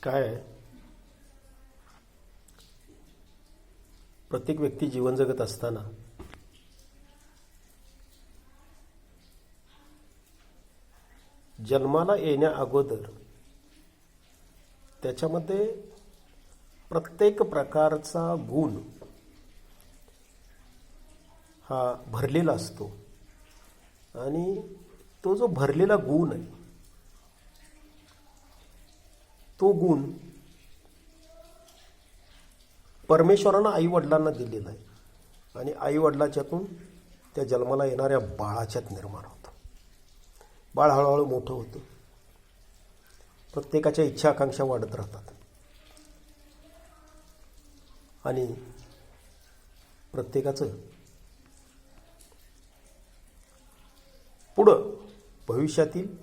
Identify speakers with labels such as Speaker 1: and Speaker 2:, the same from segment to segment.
Speaker 1: काय आहे, प्रत्येक व्यक्ती जीवन जगत असताना जन्माला येण्या अगोदर त्याच्यामध्ये प्रत्येक प्रकारचा गुण हा भरलेला असतो आणि तो जो भरलेला गुण आहे तो गुण परमेश्वरानं आई वडिलांना दिलेला आहे आणि आई वडिलाच्यातून त्या जन्माला येणाऱ्या बाळाच्यात निर्माण होतं. बाळ हळूहळू मोठं होतं. प्रत्येकाच्या इच्छा आकांक्षा वाढत राहतात आणि प्रत्येकाचं पुढं भविष्यातील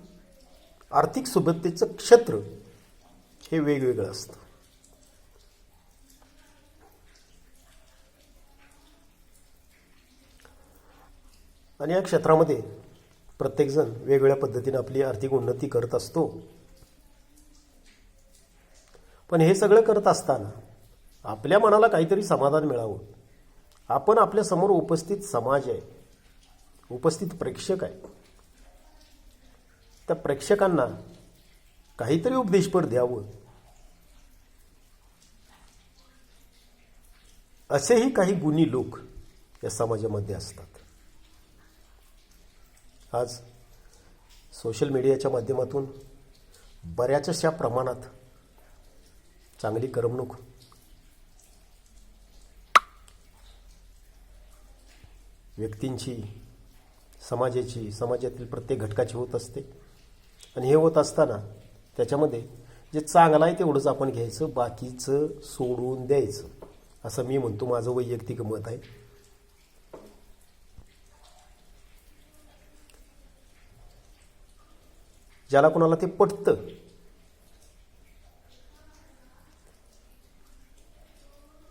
Speaker 1: आर्थिक सुबत्तेचं क्षेत्र हे वेगवेगळं असतं. आणि या क्षेत्रामध्ये प्रत्येकजण वेगवेगळ्या पद्धतीने आपली आर्थिक उन्नती करत असतो. पण हे सगळं करत असताना आपल्या मनाला काहीतरी समाधान मिळावं. आपण आपल्या समोर उपस्थित समाज आहे, उपस्थित प्रेक्षक आहे, त्या प्रेक्षकांना काहीतरी उपदेशपर द्यावं असेही काही गुणी लोक या समाजामध्ये असतात. आज सोशल मीडियाच्या माध्यमातून बऱ्याचशा प्रमाणात चांगली करमणूक व्यक्तींची, समाजाची, समाजातील प्रत्येक घटकाची होत असते. आणि हे होत असताना त्याच्यामध्ये जे चांगलं आहे तेवढंच आपण घ्यायचं, बाकीचं सोडून द्यायचं, असं मी म्हणतो. माझं वैयक्तिक मत आहे. ज्याला कोणाला ते पटतं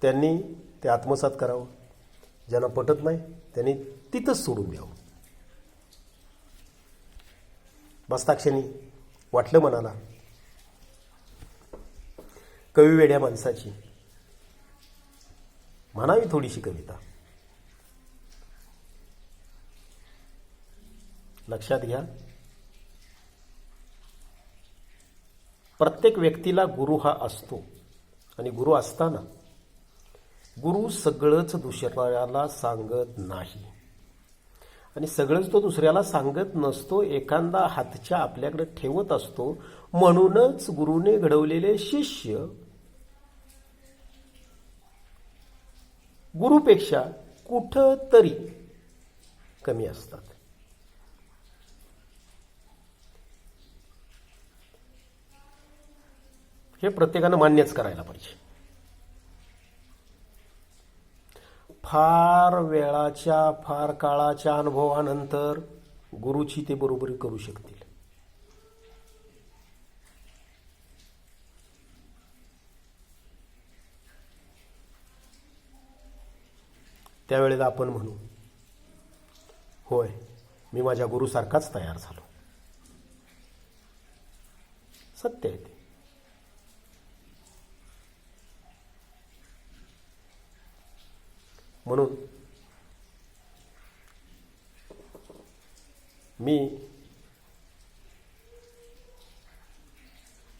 Speaker 1: त्यांनी ते आत्मसात करावं. ज्यांना पटत नाही त्यांनी तिथंच सोडून द्यावं. बसताक्षणी वाटलं मनाला कवी वेड्या माणसाची म्हणावी थोडीशी कविता. लक्षात घ्या, प्रत्येक व्यक्तीला गुरु हा असतो आणि गुरु असताना गुरु सगळंच दुसऱ्याला सांगत नाही आणि सगळंच तो दुसऱ्याला सांगत नसतो. एखादा हातच्या आपल्याकडे ठेवत असतो. म्हणूनच गुरुने घडवलेले शिष्य गुरुपेक्षा कुठंतरी कमी असतात. हे प्रत्येकानं मान्यच करायला पाहिजे. फार वेळाच्या, फार काळाच्या अनुभवानंतर गुरुची ते बरोबरी करू शकतील. त्यावेळेला आपण म्हणू, होय, मी माझ्या गुरुसारखाच तयार झालो. सत्य आहे ते. म्हणून मी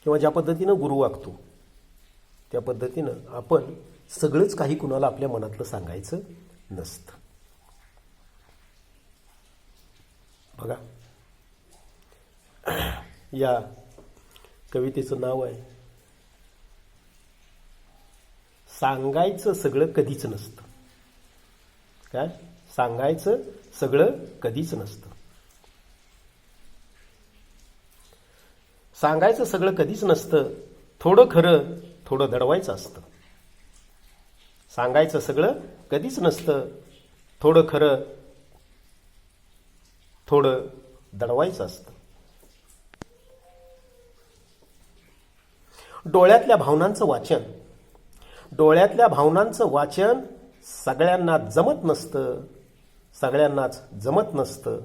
Speaker 1: किंवा ज्या पद्धतीनं गुरु वागतो त्या पद्धतीनं आपण सगळंच काही कुणाला आपल्या मनातलं सांगायचं नसतं. बघा, या कवितेचं नाव आहे सांगायचं सगळं कधीच नसतं. काय? सांगायचं सगळं कधीच नसतं. सांगायचं सगळं कधीच नसतं. थोडं खरं, थोडं दडवायचं असतं. सांगायचं सगळं कधीच नसतं. थोडं खरं, थोडं दडवायचं असतं. डोळ्यातल्या भावनांचं वाचन, डोळ्यातल्या भावनांचं वाचन सगळ्यांना जमत नसतं. सगळ्यांनाच जमत नसतं.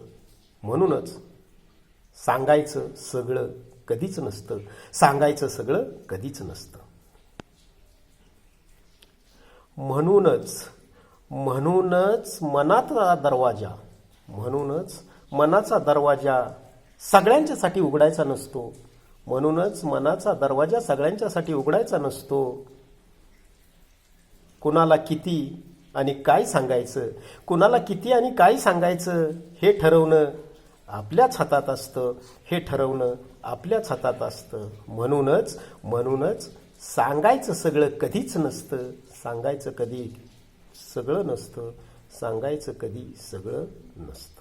Speaker 1: म्हणूनच सांगायचं सगळं कधीच नसतं. सांगायचं सगळं कधीच नसतं. म्हणूनच मनाचा दरवाजा सगळ्यांच्यासाठी उघडायचा नसतो. म्हणूनच मनाचा दरवाजा सगळ्यांच्यासाठी उघडायचा नसतो. कुणाला किती आणि काय सांगायचं, कुणाला किती आणि काय सांगायचं हे ठरवणं आपल्याच हातात असतं. हे ठरवणं आपल्याच हातात असतं. म्हणूनच सांगायचं सगळं कधीच नसतं. सांगायचं कधी सगळं नसतं.